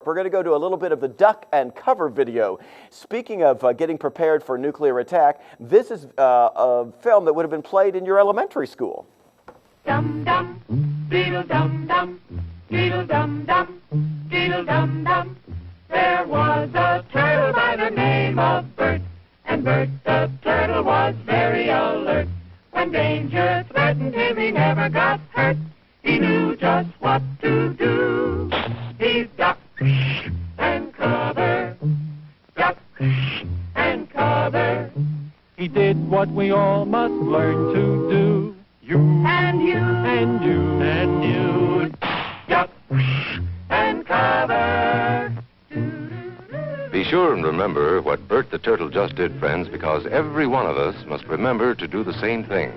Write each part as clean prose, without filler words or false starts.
We're going to go to a little bit of the duck and cover video. Speaking of getting prepared for nuclear attack, this is a film that would have been played in your elementary school. Dum dum, beetle dum dum, beetle dum dum, beetle dum dum. There was a turtle by the name of Bert, and Bert the turtle was very alert. When danger threatened him, he never got hurt. He knew just what to do. He ducked and cover, duck and cover. He did what we all must learn to do. You and you and you and you, duck and cover. Be sure and remember what Bert the Turtle just did, friends, because every one of us must remember to do the same thing.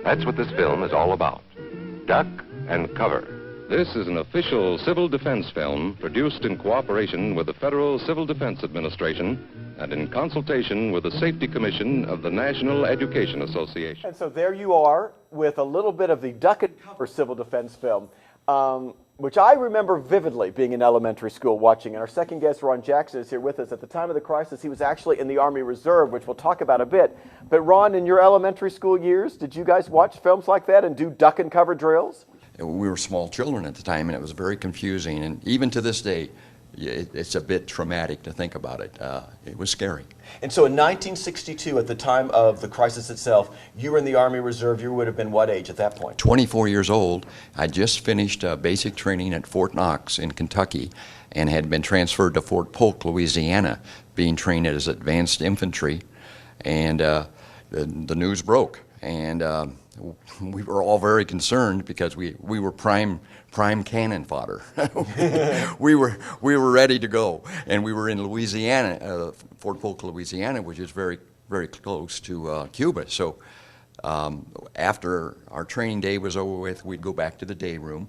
That's what this film is all about. Duck and cover. This is an official civil defense film produced in cooperation with the Federal Civil Defense Administration and in consultation with the Safety Commission of the National Education Association. And so there you are with a little bit of the duck and cover civil defense film, which I remember vividly being in elementary school watching. And our second guest, Ron Jackson, is here with us. At the time of the crisis, he was actually in the Army Reserve, which we'll talk about a bit. But Ron, in your elementary school years, did you guys watch films like that and do duck and cover drills? We were small children at the time, and it was very confusing. And even to this day, it's a bit traumatic to think about it. It was scary. And so in 1962, at the time of the crisis itself, you were in the Army Reserve. You would have been what age at that point? 24 years old. I just finished basic training at Fort Knox in Kentucky and had been transferred to Fort Polk, Louisiana, being trained as advanced infantry. And the news broke. And we were all very concerned because we were prime cannon fodder. we were ready to go, and we were in Louisiana, Fort Polk, Louisiana, which is very close to Cuba. So after our training day was over with, we'd go back to the day room,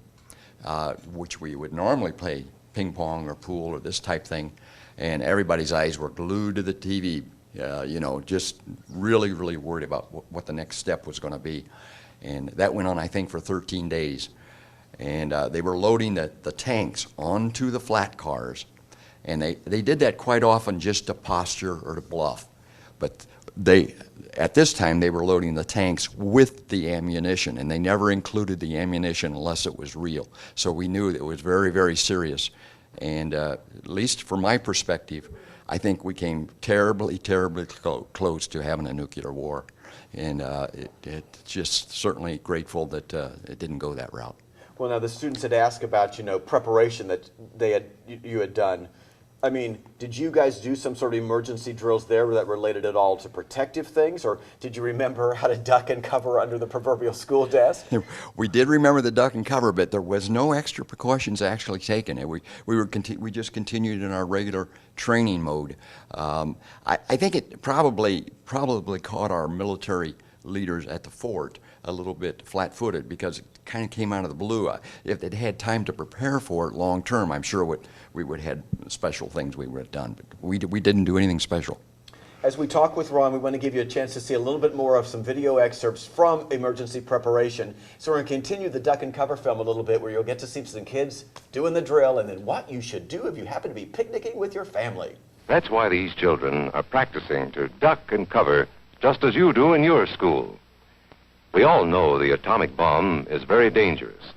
which we would normally play ping pong or pool or this type thing, and everybody's eyes were glued to the TV. Just really worried about what the next step was going to be. And that went on, I think, for 13 days. And they were loading the tanks onto the flat cars. And they did that quite often just to posture or to bluff. But at this time, they were loading the tanks with the ammunition, and they never included the ammunition unless it was real. So we knew that it was very serious. And at least from my perspective, I think we came terribly close to having a nuclear war, and it's just certainly grateful that it didn't go that route. Well, now the students had asked about preparation that you had done. I mean, did you guys do some sort of emergency drills there that related at all to protective things, or did you remember how to duck and cover under the proverbial school desk? We did remember the duck and cover, but there was no extra precautions actually taken. We just continued in our regular training mode. I think it probably caught our military leaders at the fort a little bit flat-footed because it kind of came out of the blue. If they'd had time to prepare for it long term, I'm sure we would have had special things we would have done, but we didn't do anything special. As we talk with Ron, we want to give you a chance to see a little bit more of some video excerpts from emergency preparation. So we're going to continue the duck and cover film a little bit, where you'll get to see some kids doing the drill and then what you should do if you happen to be picnicking with your family. That's why these children are practicing to duck and cover just as you do in your school. We all know the atomic bomb is very dangerous.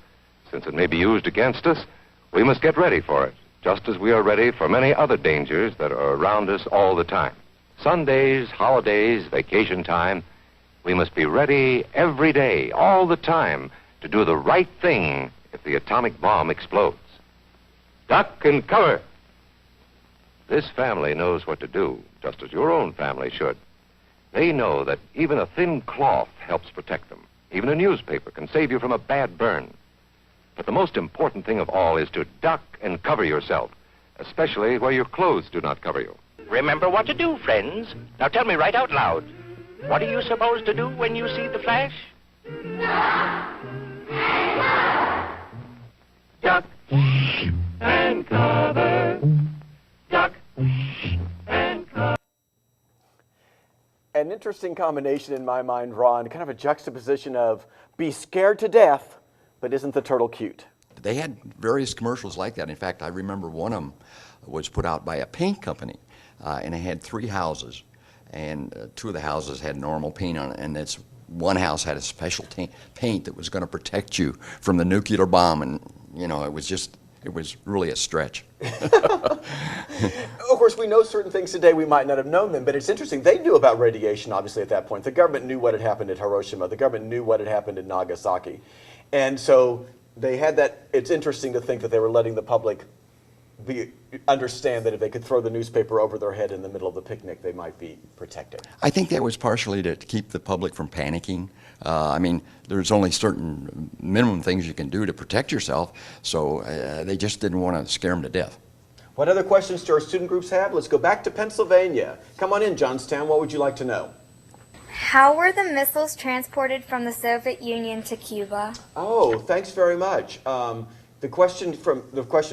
Since it may be used against us, we must get ready for it, just as we are ready for many other dangers that are around us all the time. Sundays, holidays, vacation time, we must be ready every day, all the time, to do the right thing if the atomic bomb explodes. Duck and cover! This family knows what to do, just as your own family should. They know that even a thin cloth helps protect them. Even a newspaper can save you from a bad burn. But the most important thing of all is to duck and cover yourself, especially where your clothes do not cover you. Remember what to do, friends. Now tell me right out loud. What are you supposed to do when you see the flash? Duck and cover, duck and cover. An interesting combination in my mind, Ron, kind of a juxtaposition of be scared to death, but isn't the turtle cute? they had various commercials like that. In fact, I remember one of them was put out by a paint company, and it had 3 houses, and 2 of the houses had normal paint on it, and it's one house had a special paint that was going to protect you from the nuclear bomb, and you know, it was really a stretch. Of course, we know certain things today we might not have known them, but it's interesting. They knew about radiation, obviously, at that point. The government knew what had happened at Hiroshima. The government knew what had happened in Nagasaki. And so they had that. It's interesting to think that they were letting the public understand that if they could throw the newspaper over their head in the middle of the picnic, they might be protected. I think that was partially to keep the public from panicking. I mean, there's only certain minimum things you can do to protect yourself, so they just didn't want to scare them to death. What other questions do our student groups have? Let's go back to Pennsylvania. Come on in, Johnstown. What would you like to know? How were the missiles transported from the Soviet Union to Cuba? Oh, thanks very much. The question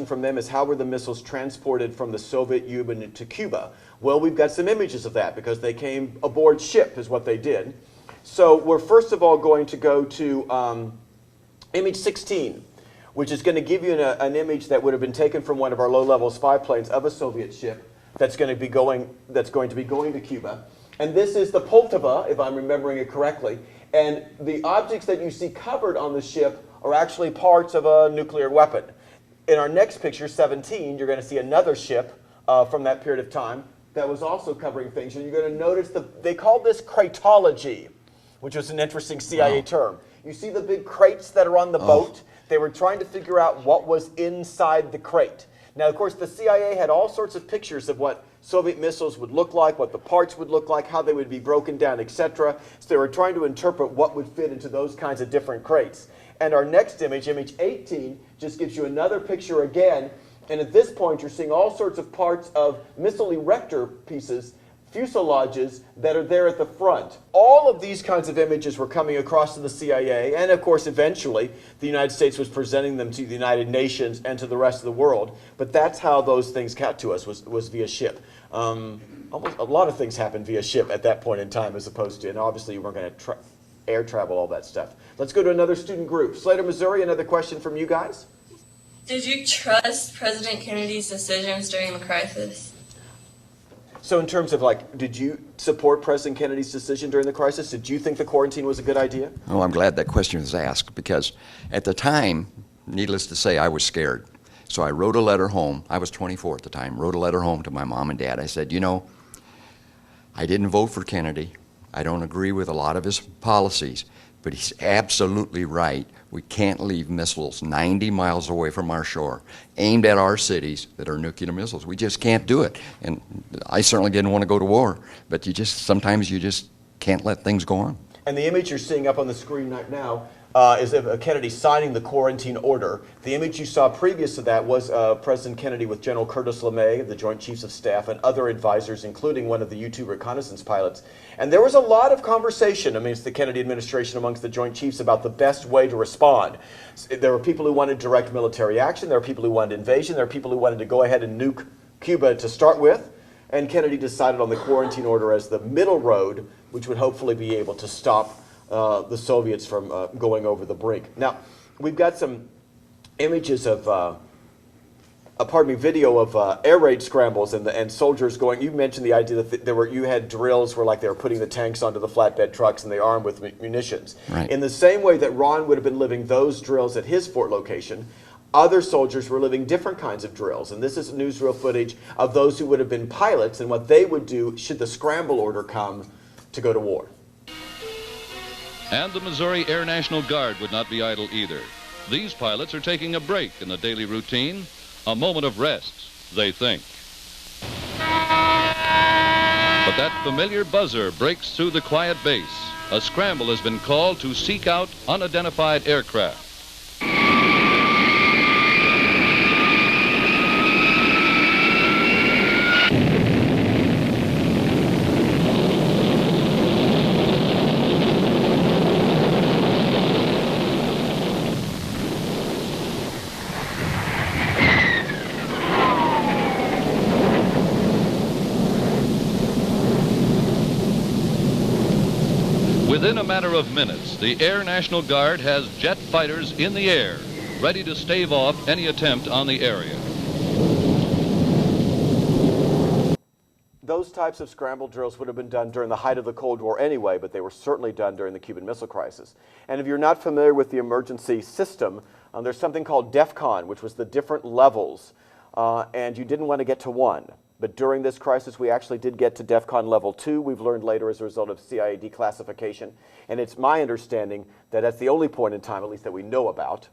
from them is, how were the missiles transported from the Soviet Union to Cuba? Well, we've got some images of that because they came aboard ship is what they did. So we're first of all going to go to image 16, which is going to give you an image that would have been taken from one of our low-level spy planes of a Soviet ship that's going to be going to Cuba. And this is the Poltava, if I'm remembering it correctly. And the objects that you see covered on the ship are actually parts of a nuclear weapon. In our next picture, 17, you're going to see another ship from that period of time that was also covering things. And you're going to notice they called this cratology, which was an interesting CIA term. You see the big crates that are on the boat? They were trying to figure out what was inside the crate. Now, of course, the CIA had all sorts of pictures of what Soviet missiles would look like, what the parts would look like, how they would be broken down, etc. So they were trying to interpret what would fit into those kinds of different crates. And our next image, image 18, just gives you another picture again. And at this point, you're seeing all sorts of parts of missile erector pieces, fuselages that are there at the front. All of these kinds of images were coming across to the CIA, and of course, eventually, the United States was presenting them to the United Nations and to the rest of the world. But that's how those things got to us, was via ship. Almost a lot of things happened via ship at that point in time, as opposed to, and obviously you weren't going to air travel, all that stuff. Let's go to another student group. Slater, Missouri, another question from you guys. Did you trust President Kennedy's decisions during the crisis? So in terms of did you support President Kennedy's decision during the crisis? Did you think the quarantine was a good idea? Oh, I'm glad that question was asked because at the time, needless to say, I was scared. So I wrote a letter home. I was 24 at the time. Wrote a letter home to my mom and dad. I said, you know, I didn't vote for Kennedy. I don't agree with a lot of his policies, but he's absolutely right. We can't leave missiles 90 miles away from our shore, aimed at our cities that are nuclear missiles. We just can't do it. And I certainly didn't want to go to war, but sometimes you just can't let things go on. And the image you're seeing up on the screen right now is of Kennedy signing the quarantine order. The image you saw previous to that was President Kennedy with General Curtis LeMay, the Joint Chiefs of Staff, and other advisors, including one of the U-2 reconnaissance pilots. And there was a lot of conversation amongst the Kennedy administration, amongst the Joint Chiefs, about the best way to respond. There were people who wanted direct military action. There were people who wanted invasion. There were people who wanted to go ahead and nuke Cuba to start with. And Kennedy decided on the quarantine order as the middle road, which would hopefully be able to stop the Soviets from going over the brink. Now, we've got some images of, video of air raid scrambles and soldiers going. You mentioned the idea that you had drills where they were putting the tanks onto the flatbed trucks and they armed with munitions. Right. In the same way that Ron would have been living those drills at his fort location, other soldiers were living different kinds of drills. And this is newsreel footage of those who would have been pilots and what they would do should the scramble order come to go to war. And the Missouri Air National Guard would not be idle either. These pilots are taking a break in the daily routine, a moment of rest, they think. But that familiar buzzer breaks through the quiet base. A scramble has been called to seek out unidentified aircraft. Within a matter of minutes, the Air National Guard has jet fighters in the air, ready to stave off any attempt on the area. Those types of scramble drills would have been done during the height of the Cold War anyway, but they were certainly done during the Cuban Missile Crisis. And if you're not familiar with the emergency system, there's something called DEFCON, which was the different levels, and you didn't want to get to 1. But during this crisis, we actually did get to DEFCON level 2. We've learned later as a result of CIA declassification. And it's my understanding that that's the only point in time, at least that we know about,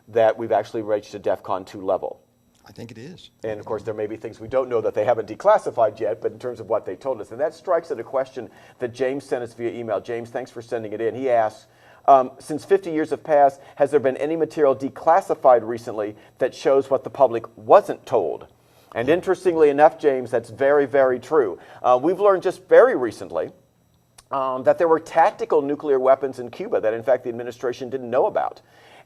that we've actually reached a DEFCON 2 level. I think it is. And of course, there may be things we don't know that they haven't declassified yet, but in terms of what they told us. And that strikes at a question that James sent us via email. James, thanks for sending it in. He asks, since 50 years have passed, has there been any material declassified recently that shows what the public wasn't told? And interestingly enough, James, that's very, very true. We've learned just very recently that there were tactical nuclear weapons in Cuba that, in fact, the administration didn't know about.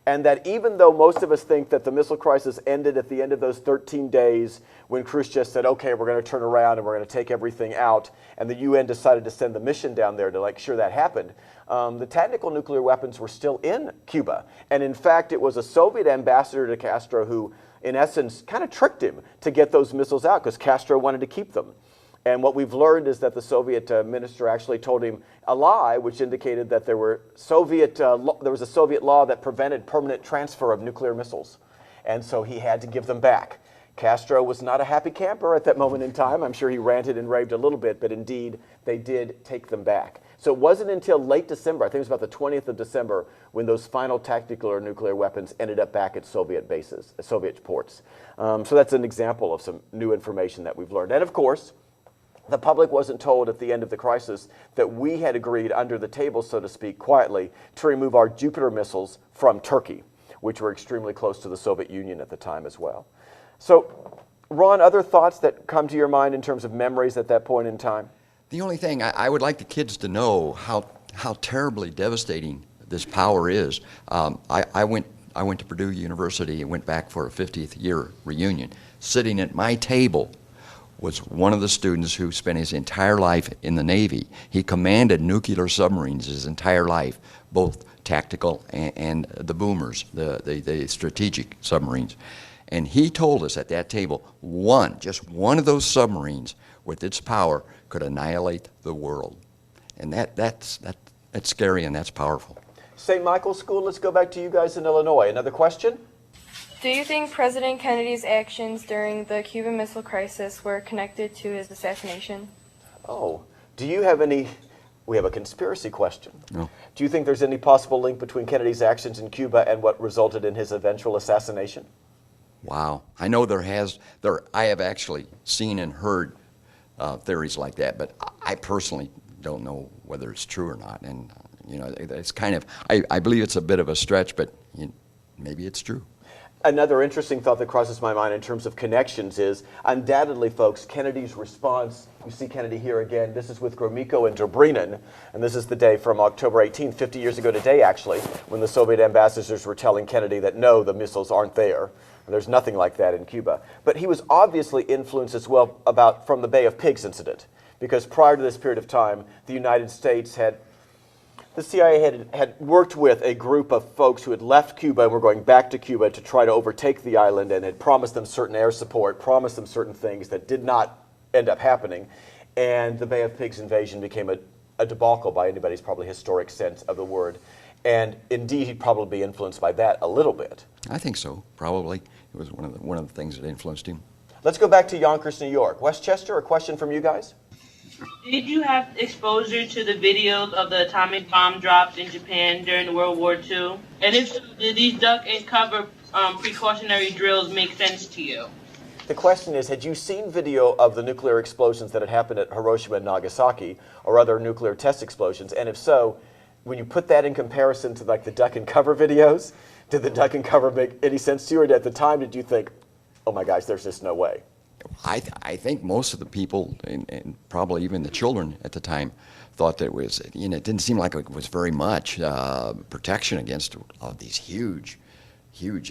And that even though most of us think that the missile crisis ended at the end of those 13 days when Khrushchev said, okay, we're going to turn around and we're going to take everything out, and the UN decided to send the mission down there to make sure that happened, the tactical nuclear weapons were still in Cuba. And in fact, it was a Soviet ambassador to Castro who, in essence, kind of tricked him to get those missiles out because Castro wanted to keep them. And what we've learned is that the Soviet minister actually told him a lie, which indicated that there was a Soviet law that prevented permanent transfer of nuclear missiles. And so he had to give them back. Castro was not a happy camper at that moment in time. I'm sure he ranted and raved a little bit, but indeed, they did take them back. So it wasn't until late December, I think it was about the 20th of December, when those final tactical or nuclear weapons ended up back at Soviet bases, Soviet ports. So that's an example of some new information that we've learned. And of course, the public wasn't told at the end of the crisis that we had agreed under the table, so to speak, quietly, to remove our Jupiter missiles from Turkey, which were extremely close to the Soviet Union at the time as well. So, Ron, other thoughts that come to your mind in terms of memories at that point in time? The only thing, I would like the kids to know how terribly devastating this power is. I went to Purdue University and went back for a 50th year reunion. Sitting at my table was one of the students who spent his entire life in the Navy. He commanded nuclear submarines his entire life, both tactical and the boomers, the strategic submarines. And he told us at that table, just one of those submarines with its power could annihilate the world. And that's scary and that's powerful. St. Michael's School, let's go back to you guys in Illinois. Another question? Do you think President Kennedy's actions during the Cuban Missile Crisis were connected to his assassination? Oh, do you have any... We have a conspiracy question. No. Do you think there's any possible link between Kennedy's actions in Cuba and what resulted in his eventual assassination? Wow. I know I have actually seen and heard theories like that, but I personally don't know whether it's true or not. And, it's kind of, I believe it's a bit of a stretch, but maybe it's true. Another interesting thought that crosses my mind in terms of connections is, undoubtedly, folks, Kennedy's response, you see Kennedy here again, this is with Gromyko and Dobrynin, and this is the day from October 18, 50 years ago today, actually, when the Soviet ambassadors were telling Kennedy that, no, the missiles aren't there. There's nothing like that in Cuba. But he was obviously influenced as well from the Bay of Pigs incident, because prior to this period of time, the United States the CIA had worked with a group of folks who had left Cuba and were going back to Cuba to try to overtake the island, and had promised them certain air support, promised them certain things that did not end up happening. And the Bay of Pigs invasion became a debacle by anybody's probably historic sense of the word. And indeed, he'd probably be influenced by that a little bit. I think so, probably. It was one of the things that influenced him. Let's go back to Yonkers, New York. Westchester, a question from you guys? Did you have exposure to the videos of the atomic bomb drops in Japan during World War II? And if so, did these duck and cover precautionary drills make sense to you? The question is, had you seen video of the nuclear explosions that had happened at Hiroshima and Nagasaki, or other nuclear test explosions? And if so, when you put that in comparison to like the duck and cover videos, did the duck and cover make any sense to you? Or at the time, did you think, oh my gosh, there's just no way? I think most of the people, and probably even the children at the time, thought that it was, it didn't seem like it was very much protection against these huge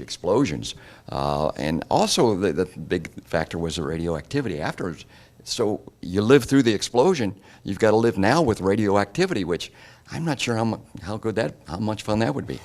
explosions. And also the big factor was the radioactivity afterwards. So you live through the explosion, you've got to live now with radioactivity, which I'm not sure how much fun that would be.